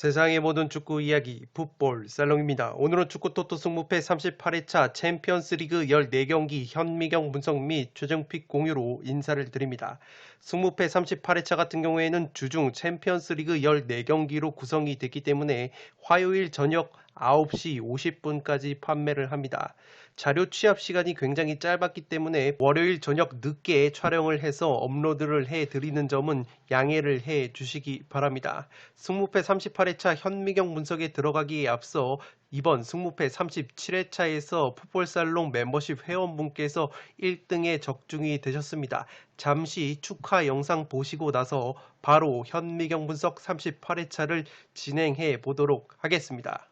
세상의 모든 축구 이야기 풋볼 살롱입니다. 오늘은 축구 토토 승무패 38회차 챔피언스리그 14경기 현미경 분석 및 최종픽 공유로 인사를 드립니다. 승무패 38회차 같은 경우에는 주중 챔피언스리그 14경기로 구성이 됐기 때문에 화요일 저녁 9시 50분까지 판매를 합니다. 자료 취합 시간이 굉장히 짧았기 때문에 월요일 저녁 늦게 촬영을 해서 업로드를 해드리는 점은 양해를 해 주시기 바랍니다. 승무패 38회차 현미경 분석에 들어가기에 앞서 이번 승무패 37회차에서 풋볼살롱 멤버십 회원분께서 1등에 적중이 되셨습니다. 잠시 축하 영상 보시고 나서 바로 현미경 분석 38회차를 진행해 보도록 하겠습니다.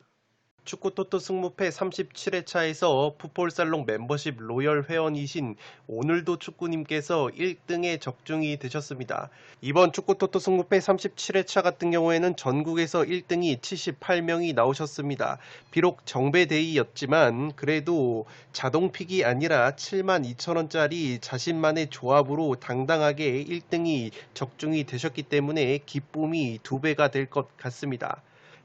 축구토토 승무패 37회차에서 풋볼살롱 멤버십 로열 회원이신 오늘도 축구님께서 1등에 적중이 되셨습니다. 이번 축구토토 승무패 37회차 같은 경우에는 전국에서 1등이 78명이 나오셨습니다. 비록 정배데이였지만 그래도 자동픽이 아니라 72,000원짜리 자신만의 조합으로 당당하게 1등이 적중이 되셨기 때문에 기쁨이 2배가 될 것 같습니다.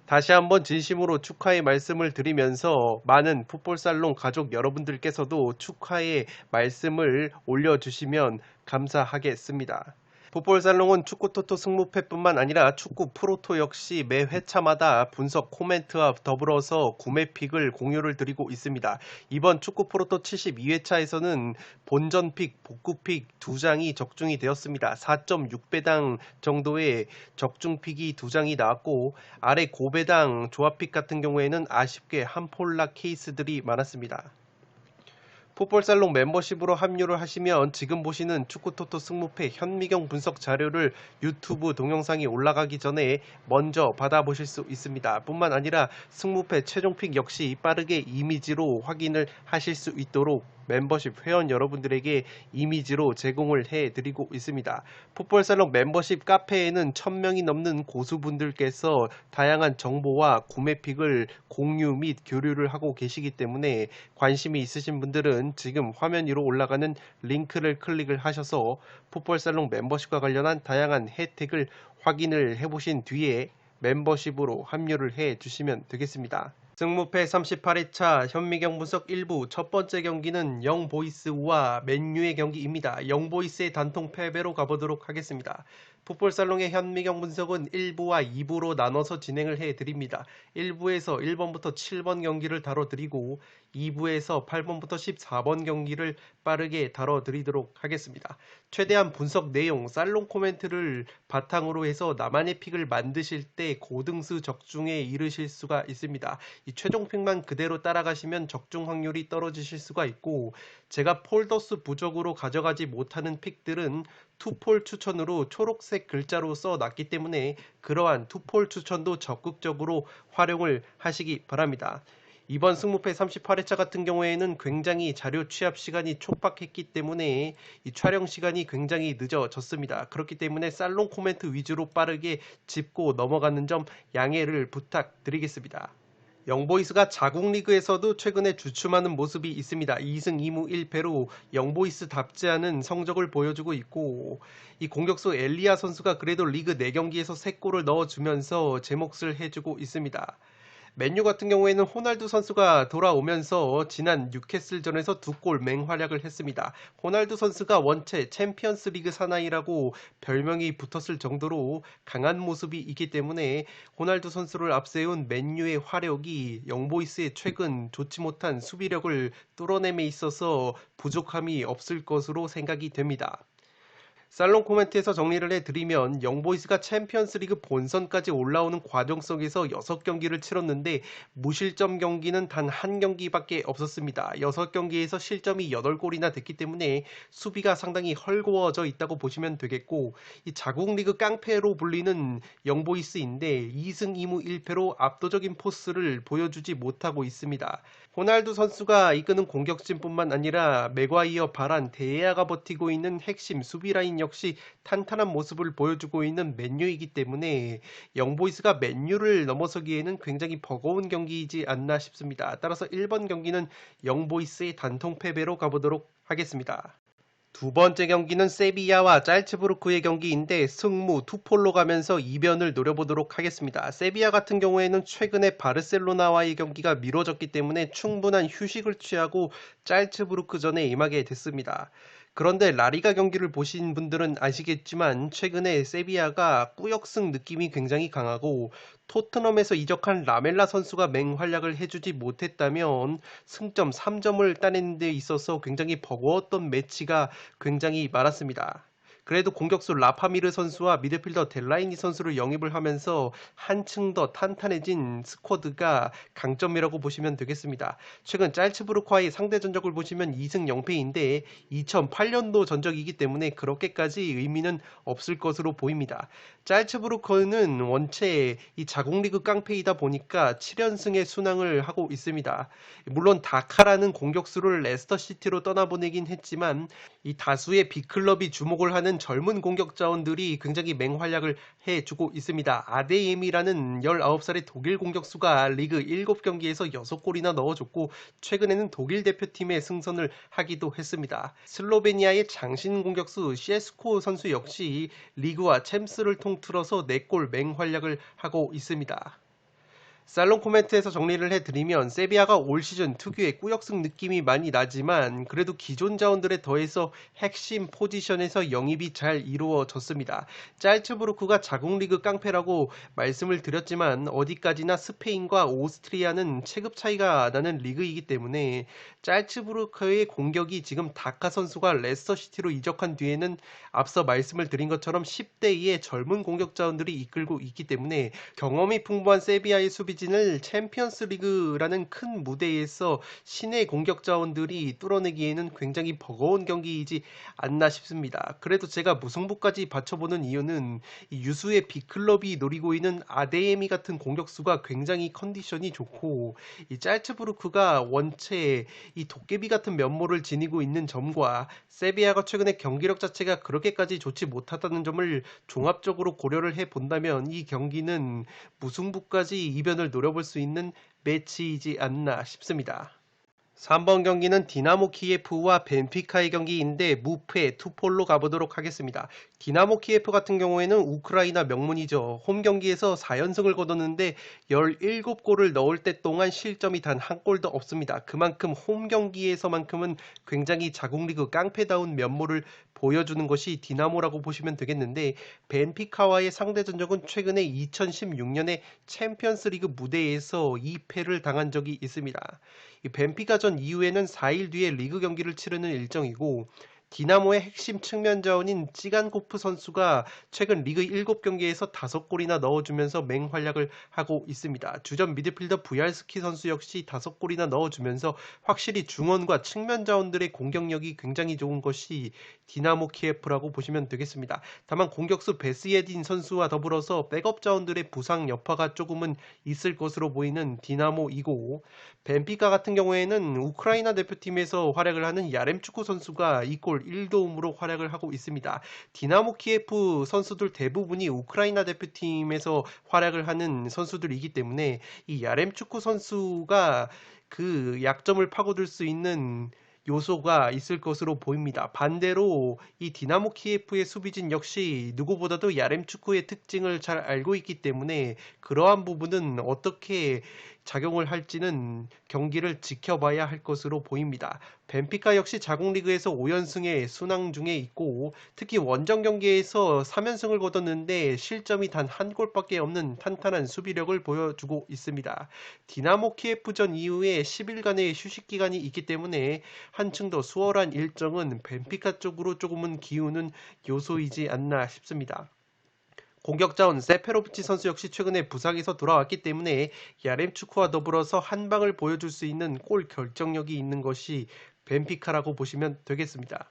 다시 한번 진심으로 축하의 말씀을 드리면서 많은 풋볼살롱 가족 여러분들께서도 축하의 말씀을 올려주시면 감사하겠습니다. 풋볼살롱은 축구토토 승무패뿐만 아니라 축구 프로토 역시 매 회차마다 분석 코멘트와 더불어서 구매픽을 공유를 드리고 있습니다. 이번 축구 프로토 72회차에서는 본전픽, 복구픽 2장이 적중이 되었습니다. 4.6배당 정도의 적중픽이 2장이 나왔고 아래 고배당 조합픽 같은 경우에는 아쉽게 한폴락 케이스들이 많았습니다. 풋볼살롱 멤버십으로 합류를 하시면 지금 보시는 축구토토 승무패 현미경 분석 자료를 유튜브 동영상이 올라가기 전에 먼저 받아보실 수 있습니다. 뿐만 아니라 승무패 최종픽 역시 빠르게 이미지로 확인을 하실 수 있도록 멤버십 회원 여러분들에게 이미지로 제공을 해드리고 있습니다. 풋볼살롱 멤버십 카페에는 1000명이 넘는 고수분들께서 다양한 정보와 구매픽을 공유 및 교류를 하고 계시기 때문에 관심이 있으신 분들은 지금 화면 위로 올라가는 링크를 클릭을 하셔서 풋볼살롱 멤버십과 관련한 다양한 혜택을 확인을 해보신 뒤에 멤버십으로 합류를 해 주시면 되겠습니다. 승무패 38회차 현미경 분석 1부 첫 번째 경기는 영보이스와 맨유의 경기입니다. 영보이스의 단통 패배로 가보도록 하겠습니다. 풋볼살롱의 현미경 분석은 1부와 2부로 나눠서 진행을 해드립니다. 1부에서 1번부터 7번 경기를 다뤄드리고 2부에서 8번부터 14번 경기를 빠르게 다뤄드리도록 하겠습니다. 최대한 분석 내용, 살롱 코멘트를 바탕으로 해서 나만의 픽을 만드실 때 고등수 적중에 이르실 수가 있습니다. 이 최종 픽만 그대로 따라가시면 적중 확률이 떨어지실 수가 있고 제가 폴더스 부족으로 가져가지 못하는 픽들은 투폴 추천으로 초록색 글자로 써놨기 때문에 그러한 투폴 추천도 적극적으로 활용을 하시기 바랍니다. 이번 승무패 38회차 같은 경우에는 굉장히 자료 취합 시간이 촉박했기 때문에 이 촬영 시간이 굉장히 늦어졌습니다. 그렇기 때문에 살롱 코멘트 위주로 빠르게 짚고 넘어가는 점 양해를 부탁드리겠습니다. 영보이스가 자국리그에서도 최근에 주춤하는 모습이 있습니다. 2승 2무 1패로 영보이스답지 않은 성적을 보여주고 있고 이 공격수 엘리아 선수가 그래도 리그 4경기에서 3골을 넣어주면서 제 몫을 해주고 있습니다. 맨유 같은 경우에는 호날두 선수가 돌아오면서 지난 뉴캐슬전에서 2골 맹활약을 했습니다. 호날두 선수가 원체 챔피언스 리그 사나이라고 별명이 붙었을 정도로 강한 모습이 있기 때문에 호날두 선수를 앞세운 맨유의 화력이 영보이스의 최근 좋지 못한 수비력을 뚫어냄에 있어서 부족함이 없을 것으로 생각이 됩니다. 살롱 코멘트에서 정리를 해드리면 영보이스가 챔피언스리그 본선까지 올라오는 과정 속에서 6경기를 치렀는데 무실점 경기는 단 한 경기밖에 없었습니다. 6경기에서 실점이 8골이나 됐기 때문에 수비가 상당히 헐거워져 있다고 보시면 되겠고 이 자국리그 깡패로 불리는 영보이스인데 2승 2무 1패로 압도적인 포스를 보여주지 못하고 있습니다. 호날두 선수가 이끄는 공격진뿐만 아니라 맥과이어, 바란, 데에아가 버티고 있는 핵심 수비라인 역시 탄탄한 모습을 보여주고 있는 맨유이기 때문에 영보이스가 맨유를 넘어서기에는 굉장히 버거운 경기이지 않나 싶습니다. 따라서 1번 경기는 영보이스의 단통 패배로 가보도록 하겠습니다. 두 번째 경기는 세비야와 짤츠부르크의 경기인데 승무 투폴로 가면서 이변을 노려보도록 하겠습니다. 세비야 같은 경우에는 최근에 바르셀로나와의 경기가 미뤄졌기 때문에 충분한 휴식을 취하고 짤츠부르크전에 임하게 됐습니다. 그런데 라리가 경기를 보신 분들은 아시겠지만 최근에 세비야가 꾸역승 느낌이 굉장히 강하고 토트넘에서 이적한 라멜라 선수가 맹활약을 해주지 못했다면 승점 3점을 따내는 데 있어서 굉장히 버거웠던 매치가 굉장히 많았습니다. 그래도 공격수 라파미르 선수와 미드필더 델라이니 선수를 영입을 하면서 한층 더 탄탄해진 스쿼드가 강점이라고 보시면 되겠습니다. 최근 짤츠부르크와의 상대 전적을 보시면 2승 0패인데 2008년도 전적이기 때문에 그렇게까지 의미는 없을 것으로 보입니다. 짤츠부르크는 원체 이 자국리그 깡패이다 보니까 7연승의 순항을 하고 있습니다. 물론 다카라는 공격수를 레스터시티로 떠나보내긴 했지만 이 다수의 빅클럽이 주목을 하는 젊은 공격 자원들이 굉장히 맹활약을 해주고 있습니다. 아데예미라는 19살의 독일 공격수가 리그 7경기에서 6골이나 넣어줬고 최근에는 독일 대표팀에 승선을 하기도 했습니다. 슬로베니아의 장신 공격수 시에스코 선수 역시 리그와 챔스를 통틀어서 4골 맹활약을 하고 있습니다. 살롱 코멘트에서 정리를 해드리면 세비야가 올 시즌 특유의 꾸역승 느낌이 많이 나지만 그래도 기존 자원들에 더해서 핵심 포지션에서 영입이 잘 이루어졌습니다. 짤츠부르크가 자국리그 깡패라고 말씀을 드렸지만 어디까지나 스페인과 오스트리아는 체급 차이가 나는 리그이기 때문에 짤츠부르크의 공격이 지금 다카 선수가 레스터시티로 이적한 뒤에는 앞서 말씀을 드린 것처럼 10대2의 젊은 공격 자원들이 이끌고 있기 때문에 경험이 풍부한 세비야의 수비진을 챔피언스 리그라는 큰 무대에서 신의 공격 자원들이 뚫어내기에는 굉장히 버거운 경기이지 않나 싶습니다. 그래도 제가 무승부까지 받쳐보는 이유는 이 유수의 빅클럽이 노리고 있는 아데예미 같은 공격수가 굉장히 컨디션이 좋고 이 짤츠부르크가 원체 이 도깨비 같은 면모를 지니고 있는 점과 세비야가 최근에 경기력 자체가 그렇게까지 좋지 못하다는 점을 종합적으로 고려를 해본다면 이 경기는 무승부까지 이변을 노려볼 수 있는 매치이지 않나 싶습니다. 3번 경기는 디나모 키예프와 벤피카의 경기인데 무패 투폴로 가보도록 하겠습니다. 디나모 키예프 같은 경우에는 우크라이나 명문이죠. 홈 경기에서 4연승을 거뒀는데 17골을 넣을 때 동안 실점이 단 한 골도 없습니다. 그만큼 홈 경기에서만큼은 굉장히 자국리그 깡패다운 면모를 보여주는 것이 디나모라고 보시면 되겠는데 벤피카와의 상대 전적은 최근에 2016년에 챔피언스리그 무대에서 2패를 당한 적이 있습니다. 이 벤피카전 이후에는 4일 뒤에 리그 경기를 치르는 일정이고 디나모의 핵심 측면 자원인 찌간코프 선수가 최근 리그 7경기에서 5골이나 넣어주면서 맹활약을 하고 있습니다. 주전 미드필더 부얄스키 선수 역시 5골이나 넣어주면서 확실히 중원과 측면 자원들의 공격력이 굉장히 좋은 것이 디나모 키예프라고 보시면 되겠습니다. 다만 공격수 베스예딘 선수와 더불어서 백업 자원들의 부상 여파가 조금은 있을 것으로 보이는 디나모이고 벤피카 같은 경우에는 우크라이나 대표팀에서 활약을 하는 야렘추크 선수가 2골 1도움으로 활약을 하고 있습니다. 디나모 키예프 선수들 대부분이 우크라이나 대표팀에서 활약을 하는 선수들이기 때문에 이 야렘추크 선수가 그 약점을 파고들 수 있는 요소가 있을 것으로 보입니다. 반대로 이 디나모 키예프의 수비진 역시 누구보다도 야렘추크의 특징을 잘 알고 있기 때문에 그러한 부분은 어떻게 작용을 할지는 경기를 지켜봐야 할 것으로 보입니다. 벤피카 역시 자국리그에서 5연승의 순항 중에 있고 특히 원정 경기에서 3연승을 거뒀는데 실점이 단 한 골밖에 없는 탄탄한 수비력을 보여주고 있습니다. 디나모 키예프전 이후에 10일간의 휴식 기간이 있기 때문에 한층 더 수월한 일정은 벤피카 쪽으로 조금은 기우는 요소이지 않나 싶습니다. 공격자원 세페로비치 선수 역시 최근에 부상에서 돌아왔기 때문에 야렘추크와 더불어서 한 방을 보여줄 수 있는 골 결정력이 있는 것이 벤피카라고 보시면 되겠습니다.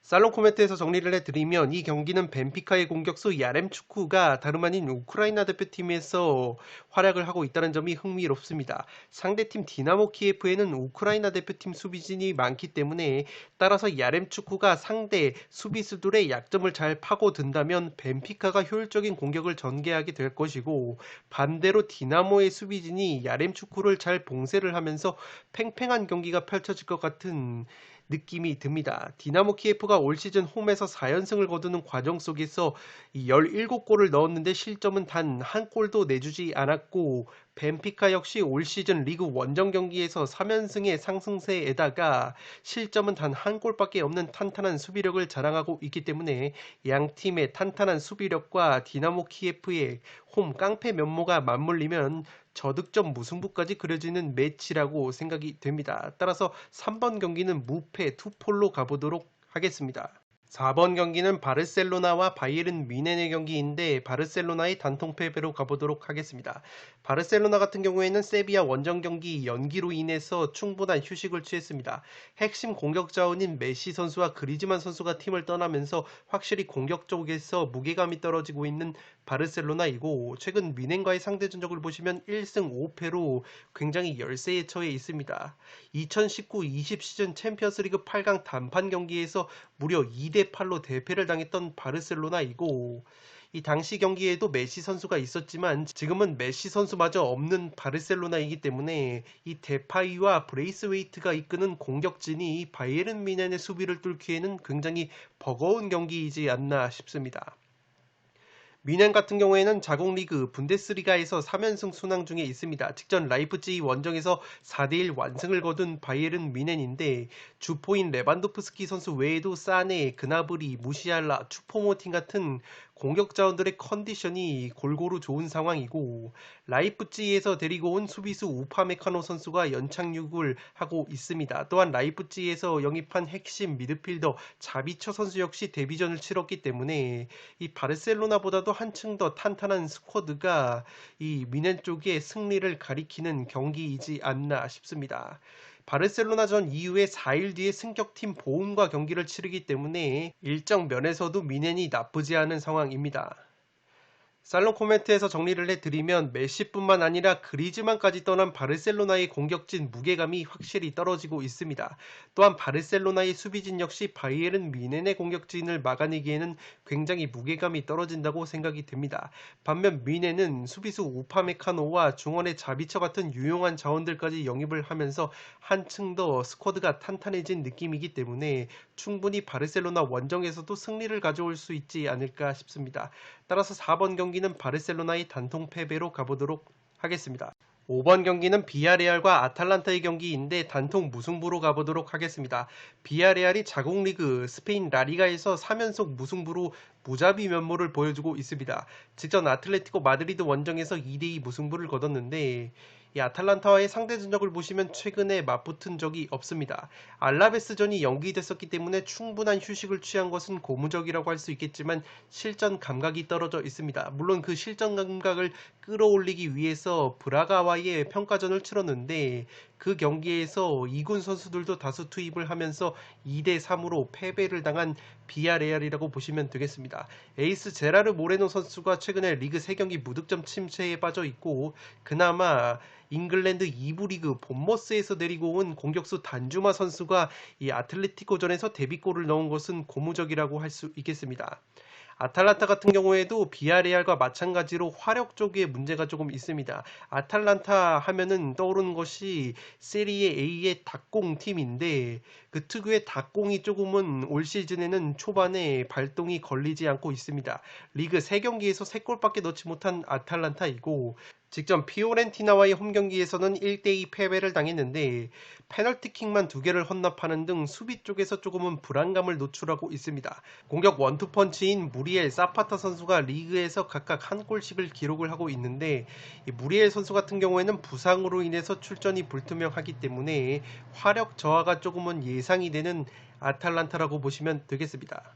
살롱 코멘트에서 정리를 해드리면 이 경기는 벤피카의 공격수 야렘추크가 다름 아닌 우크라이나 대표팀에서 활약을 하고 있다는 점이 흥미롭습니다. 상대팀 디나모 키예프에는 우크라이나 대표팀 수비진이 많기 때문에 따라서 야렘추크가 상대 수비수들의 약점을 잘 파고든다면 벤피카가 효율적인 공격을 전개하게 될 것이고, 반대로 디나모의 수비진이 야렘추크를 잘 봉쇄를 하면서 팽팽한 경기가 펼쳐질 것 같은 느낌이 듭니다. 디나모 키예프가 올 시즌 홈에서 4연승을 거두는 과정 속에서 17골을 넣었는데 실점은 단 한 골도 내주지 않았고, 벤피카 역시 올 시즌 리그 원정 경기에서 3연승의 상승세에다가 실점은 단 한 골밖에 없는 탄탄한 수비력을 자랑하고 있기 때문에 양 팀의 탄탄한 수비력과 디나모 키예프의 홈 깡패 면모가 맞물리면 저득점 무승부까지 그려지는 매치라고 생각이 됩니다. 따라서 3번 경기는 무패 투폴로 가보도록 하겠습니다. 4번 경기는 바르셀로나와 바이에른 뮌헨의 경기인데 바르셀로나의 단통 패배로 가보도록 하겠습니다. 바르셀로나 같은 경우에는 세비야 원정 경기 연기로 인해서 충분한 휴식을 취했습니다. 핵심 공격 자원인 메시 선수와 그리즈만 선수가 팀을 떠나면서 확실히 공격 쪽에서 무게감이 떨어지고 있는 바르셀로나이고, 최근 뮌헨과의 상대 전적을 보시면 1승 5패로 굉장히 열세에 처해 있습니다. 2019-20 시즌 챔피언스리그 8강 단판 경기에서 무려 2대8로 대패를 당했던 바르셀로나이고, 이 당시 경기에도 메시 선수가 있었지만 지금은 메시 선수마저 없는 바르셀로나이기 때문에 이 데파이와 브레이스웨이트가 이끄는 공격진이 바이에른 뮌헨의 수비를 뚫기에는 굉장히 버거운 경기이지 않나 싶습니다. 뮌헨 같은 경우에는 자국 리그 분데스리가에서 3연승 순항 중에 있습니다. 직전 라이프치히 원정에서 4대1 완승을 거둔 바이에른 뮌헨인데 주포인 레반도프스키 선수 외에도 사네, 그나브리, 무시알라, 추포모팅 같은 공격 자원들의 컨디션이 골고루 좋은 상황이고, 라이프치히에서 데리고 온 수비수 우파메카노 선수가 연착륙을 하고 있습니다. 또한 라이프치히에서 영입한 핵심 미드필더 자비처 선수 역시 데뷔전을 치렀기 때문에 이 바르셀로나보다도 한층 더 탄탄한 스쿼드가 이 뮌헨 쪽의 승리를 가리키는 경기이지 않나 싶습니다. 바르셀로나전 이후에 4일 뒤에 승격팀 보움과 경기를 치르기 때문에 일정 면에서도 뮌헨이 나쁘지 않은 상황입니다. 살롱 코멘트에서 정리를 해드리면 메시뿐만 아니라 그리즈만까지 떠난 바르셀로나의 공격진 무게감이 확실히 떨어지고 있습니다. 또한 바르셀로나의 수비진 역시 바이에른 뮌헨의 공격진을 막아내기에는 굉장히 무게감이 떨어진다고 생각이 됩니다. 반면 뮌헨은 수비수 우파메카노와 중원의 자비처 같은 유용한 자원들까지 영입을 하면서 한층 더 스쿼드가 탄탄해진 느낌이기 때문에 충분히 바르셀로나 원정에서도 승리를 가져올 수 있지 않을까 싶습니다. 따라서 4번 경기는 바르셀로나의 단통 패배로 가보도록 하겠습니다. 5번 경기는 비아레알과 아탈란타의 경기인데 단통 무승부로 가보도록 하겠습니다. 비아레알이 자국 리그 스페인 라리가에서 3연속 무승부로 무자비 면모를 보여주고 있습니다. 직전 아틀레티코 마드리드 원정에서 2대2 무승부를 거뒀는데 이 아탈란타와의 상대 전적을 보시면 최근에 맞붙은 적이 없습니다. 알라베스전이 연기됐었기 때문에 충분한 휴식을 취한 것은 고무적이라고 할 수 있겠지만 실전 감각이 떨어져 있습니다. 물론 그 실전 감각을 끌어올리기 위해서 브라가와의 평가전을 치렀는데 그 경기에서 2군 선수들도 다수 투입을 하면서 2대3으로 패배를 당한 비아레알이라고 보시면 되겠습니다. 에이스 제라르 모레노 선수가 최근에 리그 3경기 무득점 침체에 빠져 있고, 그나마 잉글랜드 2부 리그 본머스에서 내리고 온 공격수 단주마 선수가 이 아틀레티코전에서 데뷔골을 넣은 것은 고무적이라고 할 수 있겠습니다. 아탈란타 같은 경우에도 비아레알과 마찬가지로 화력 쪽에 문제가 조금 있습니다. 아탈란타 하면은 떠오르는 것이 세리에 A의 닭공 팀인데 그 특유의 닭공이 조금은 올 시즌에는 초반에 발동이 걸리지 않고 있습니다. 리그 3경기에서 3골밖에 넣지 못한 아탈란타이고, 직전 피오렌티나와의 홈경기에서는 1대2 패배를 당했는데 페널티킥만 2개를 헌납하는 등 수비 쪽에서 조금은 불안감을 노출하고 있습니다. 공격 원투펀치인 무리엘, 사파타 선수가 리그에서 각각 한 골씩을 기록을 하고 있는데 이 무리엘 선수 같은 경우에는 부상으로 인해서 출전이 불투명하기 때문에 화력 저하가 조금은 예상이 되는 아탈란타라고 보시면 되겠습니다.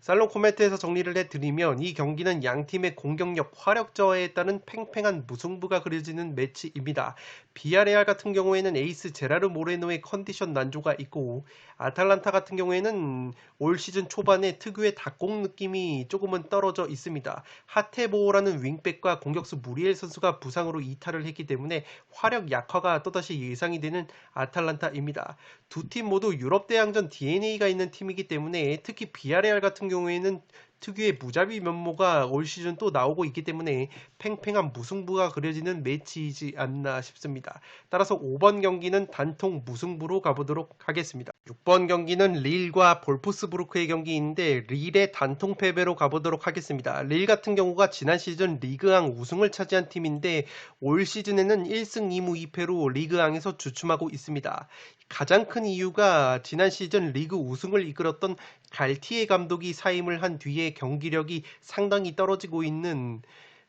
살롱 코멘트에서 정리를 해드리면 이 경기는 양팀의 공격력 화력 저하에 따른 팽팽한 무승부가 그려지는 매치입니다. 비아레알 같은 경우에는 에이스 제라르 모레노의 컨디션 난조가 있고 아탈란타 같은 경우에는 올 시즌 초반에 특유의 닭공 느낌이 조금은 떨어져 있습니다. 하테보라는 윙백과 공격수 무리엘 선수가 부상으로 이탈을 했기 때문에 화력 약화가 또다시 예상이 되는 아탈란타입니다. 두 팀 모두 유럽 대항전 DNA가 있는 팀이기 때문에 특히 비아레알 같은 경우에는 특유의 무자비 면모가 올 시즌 또 나오고 있기 때문에 팽팽한 무승부가 그려지는 매치이지 않나 싶습니다. 따라서 5번 경기는 단통 무승부로 가보도록 하겠습니다. 6번 경기는 릴과 볼프스부르크의 경기인데 릴의 단통 패배로 가보도록 하겠습니다. 릴 같은 경우가 지난 시즌 리그왕 우승을 차지한 팀인데 올 시즌에는 1승 2무 2패로 리그왕에서 주춤하고 있습니다. 가장 큰 이유가 지난 시즌 리그 우승을 이끌었던 갈티에 감독이 사임을 한 뒤에 경기력이 상당히 떨어지고 있는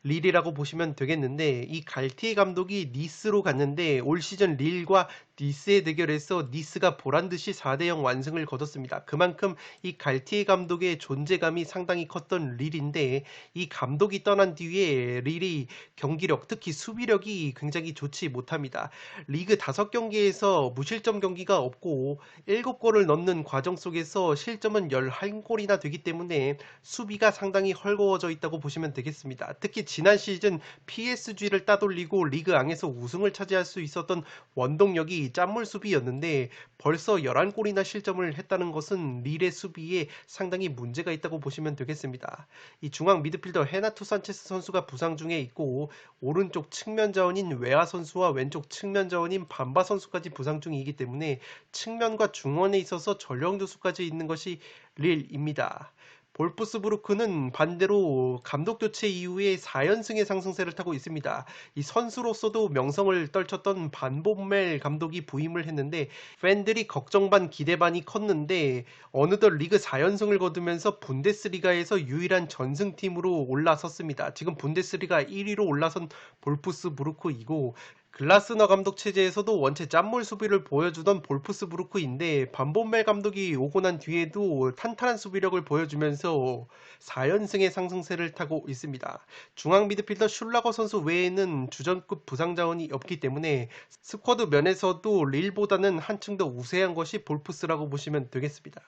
릴이라고 보시면 되겠는데 이 갈티에 감독이 니스로 갔는데 올 시즌 릴과 니스의 대결에서 니스가 보란듯이 4대0 완승을 거뒀습니다. 그만큼 이 갈티에 감독의 존재감이 상당히 컸던 릴인데 이 감독이 떠난 뒤에 릴이 경기력 특히 수비력이 굉장히 좋지 못합니다. 리그 5경기에서 무실점 경기가 없고 7골을 넣는 과정 속에서 실점은 11골이나 되기 때문에 수비가 상당히 헐거워져 있다고 보시면 되겠습니다. 특히 지난 시즌 PSG를 따돌리고 리그왕에서 우승을 차지할 수 있었던 원동력이 짠물 수비였는데 벌써 11골이나 실점을 했다는 것은 릴의 수비에 상당히 문제가 있다고 보시면 되겠습니다. 이 중앙 미드필더 헤나투 산체스 선수가 부상 중에 있고 오른쪽 측면 자원인 웨아 선수와 왼쪽 측면 자원인 밤바 선수까지 부상 중이기 때문에 측면과 중원에 있어서 전령 조수까지 있는 것이 릴입니다. 볼프스부르크는 반대로 감독 교체 이후에 4연승의 상승세를 타고 있습니다. 이 선수로서도 명성을 떨쳤던 반본멜 감독이 부임을 했는데 팬들이 걱정 반 기대 반이 컸는데 어느덧 리그 4연승을 거두면서 분데스리가에서 유일한 전승팀으로 올라섰습니다. 지금 분데스리가 1위로 올라선 볼프스부르크이고 글라스너 감독 체제에서도 원체 짠물 수비를 보여주던 볼프스부르크인데 반본멜 감독이 오고 난 뒤에도 탄탄한 수비력을 보여주면서 4연승의 상승세를 타고 있습니다. 중앙 미드필더 슐라거 선수 외에는 주전급 부상 자원이 없기 때문에 스쿼드 면에서도 릴보다는 한층 더 우세한 것이 볼프스라고 보시면 되겠습니다.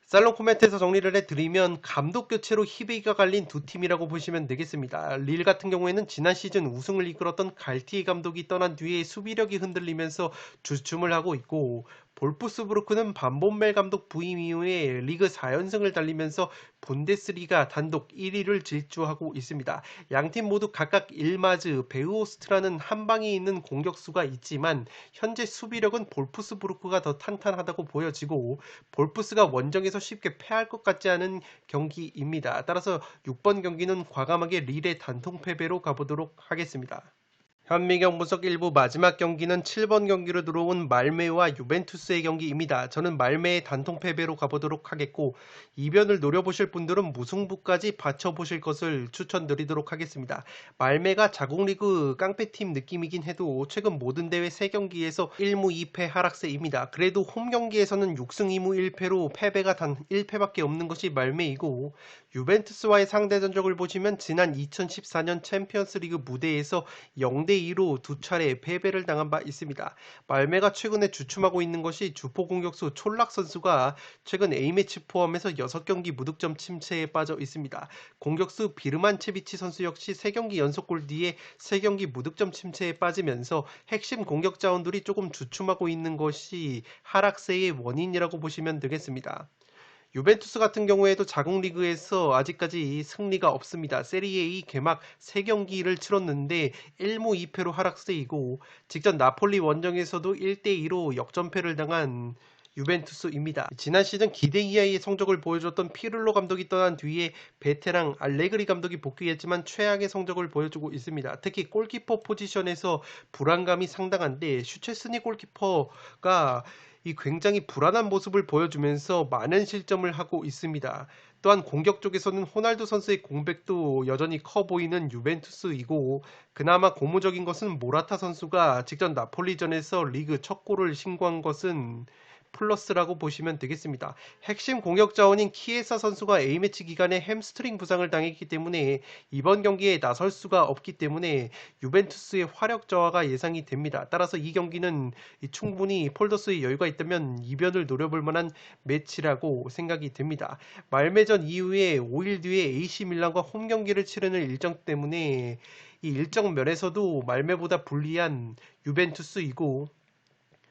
살롱 코멘트에서 정리를 해드리면 감독 교체로 희비가 갈린 두 팀이라고 보시면 되겠습니다. 릴 같은 경우에는 지난 시즌 우승을 이끌었던 갈티에 감독이 떠난 뒤에 수비력이 흔들리면서 주춤을 하고 있고 볼프스부르크는 반본멜 감독 부임 이후에 리그 4연승을 달리면서 분데스리가 단독 1위를 질주하고 있습니다. 양팀 모두 각각 일마즈, 베우오스트라는 한방에 있는 공격수가 있지만 현재 수비력은 볼프스부르크가 더 탄탄하다고 보여지고 볼프스가 원정에서 쉽게 패할 것 같지 않은 경기입니다. 따라서 6번 경기는 과감하게 릴의 단통 패배로 가보도록 하겠습니다. 현미경 분석 1부 마지막 경기는 7번 경기로 들어온 말메와 유벤투스의 경기입니다. 저는 말메의 단통 패배로 가보도록 하겠고 이변을 노려보실 분들은 무승부까지 받쳐보실 것을 추천드리도록 하겠습니다. 말메가 자국리그 깡패팀 느낌이긴 해도 최근 모든 대회 3경기에서 1무 2패 하락세입니다. 그래도 홈 경기에서는 6승 2무 1패로 패배가 단 1패밖에 없는 것이 말메이고 유벤투스와의 상대 전적을 보시면 지난 2014년 챔피언스리그 무대에서 0대2로 두 차례 패배를 당한 바 있습니다. 말메가 최근에 주춤하고 있는 것이 주포 공격수 촐락 선수가 최근 A매치 포함해서 6경기 무득점 침체에 빠져 있습니다. 공격수 비르만체비치 선수 역시 3경기 연속골 뒤에 3경기 무득점 침체에 빠지면서 핵심 공격 자원들이 조금 주춤하고 있는 것이 하락세의 원인이라고 보시면 되겠습니다. 유벤투스 같은 경우에도 자국 리그에서 아직까지 승리가 없습니다. 세리에 A 개막 3경기를 치렀는데 1무 2패로 하락세이고 직전 나폴리 원정에서도 1대2로 역전패를 당한 유벤투스입니다. 지난 시즌 기대 이하의 성적을 보여줬던 피를로 감독이 떠난 뒤에 베테랑 알레그리 감독이 복귀했지만 최악의 성적을 보여주고 있습니다. 특히 골키퍼 포지션에서 불안감이 상당한데 슈체스니 골키퍼가 이 굉장히 불안한 모습을 보여주면서 많은 실점을 하고 있습니다. 또한 공격 쪽에서는 호날두 선수의 공백도 여전히 커 보이는 유벤투스이고 그나마 고무적인 것은 모라타 선수가 직전 나폴리전에서 리그 첫 골을 신고한 것은 플러스라고 보시면 되겠습니다. 핵심 공격 자원인 키에사 선수가 A매치 기간에 햄스트링 부상을 당했기 때문에 이번 경기에 나설 수가 없기 때문에 유벤투스의 화력 저하가 예상이 됩니다. 따라서 이 경기는 충분히 폴더스의 여유가 있다면 이변을 노려볼 만한 매치라고 생각이 됩니다. 말매전 이후에 5일 뒤에 AC 밀란과 홈 경기를 치르는 일정 때문에 이 일정 면에서도 말매보다 불리한 유벤투스이고,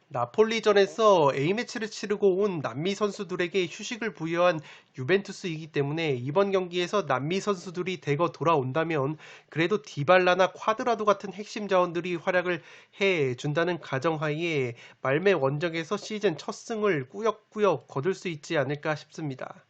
나폴리전에서 A매치를 치르고 온 남미 선수들에게 휴식을 부여한 유벤투스이기 때문에 이번 경기에서 남미 선수들이 대거 돌아온다면 그래도 디발라나 콰드라도 같은 핵심 자원들이 활약을 해준다는 가정하에 말매 원정에서 시즌 첫 승을 꾸역꾸역 거둘 수 있지 않을까 싶습니다.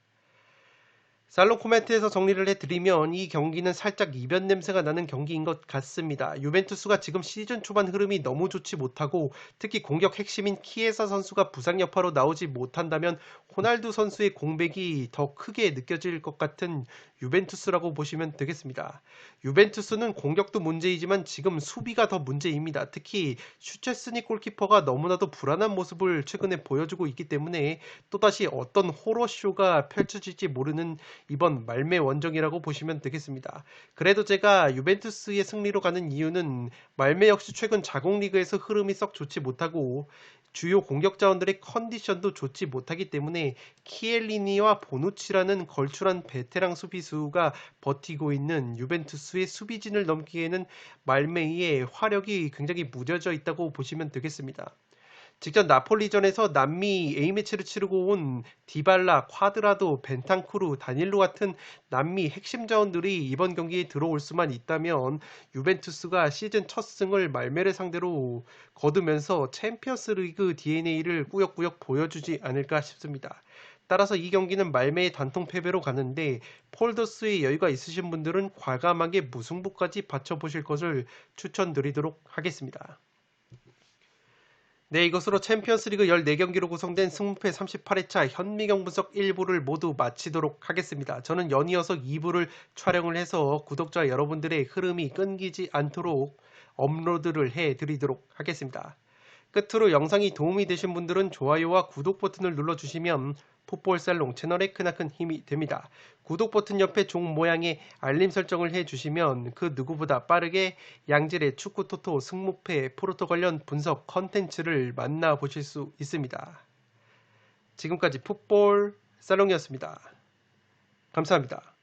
살롱 코멘트에서 정리를 해드리면 이 경기는 살짝 이변 냄새가 나는 경기인 것 같습니다. 유벤투스가 지금 시즌 초반 흐름이 너무 좋지 못하고 특히 공격 핵심인 키에사 선수가 부상 여파로 나오지 못한다면 호날두 선수의 공백이 더 크게 느껴질 것 같은 유벤투스라고 보시면 되겠습니다. 유벤투스는 공격도 문제이지만 지금 수비가 더 문제입니다. 특히 슈체스니 골키퍼가 너무나도 불안한 모습을 최근에 보여주고 있기 때문에 또다시 어떤 호러쇼가 펼쳐질지 모르는 이번 말매 원정이라고 보시면 되겠습니다. 그래도 제가 유벤투스의 승리로 가는 이유는 말매 역시 최근 자국 리그에서 흐름이 썩 좋지 못하고 주요 공격 자원들의 컨디션도 좋지 못하기 때문에 키엘리니와 보누치라는 걸출한 베테랑 수비수가 버티고 있는 유벤투스의 수비진을 넘기에는 말메이의 화력이 굉장히 무뎌져 있다고 보시면 되겠습니다. 직전 나폴리전에서 남미 A매치를 치르고 온 디발라, 콰드라도, 벤탄쿠르, 다닐로 같은 남미 핵심 자원들이 이번 경기에 들어올 수만 있다면 유벤투스가 시즌 첫 승을 말메를 상대로 거두면서 챔피언스 리그 DNA를 꾸역꾸역 보여주지 않을까 싶습니다. 따라서 이 경기는 말메의 단통 패배로 가는데 폴더스의 여유가 있으신 분들은 과감하게 무승부까지 받쳐보실 것을 추천드리도록 하겠습니다. 네, 이것으로 챔피언스리그 14경기로 구성된 승무패 38회차 현미경 분석 1부를 모두 마치도록 하겠습니다. 저는 연이어서 2부를 촬영을 해서 구독자 여러분들의 흐름이 끊기지 않도록 업로드를 해드리도록 하겠습니다. 끝으로 영상이 도움이 되신 분들은 좋아요와 구독 버튼을 눌러주시면 풋볼살롱 채널에 크나큰 힘이 됩니다. 구독 버튼 옆에 종 모양의 알림 설정을 해주시면 그 누구보다 빠르게 양질의 축구 토토 승무패 프로토 관련 분석 컨텐츠를 만나보실 수 있습니다. 지금까지 풋볼살롱이었습니다. 감사합니다.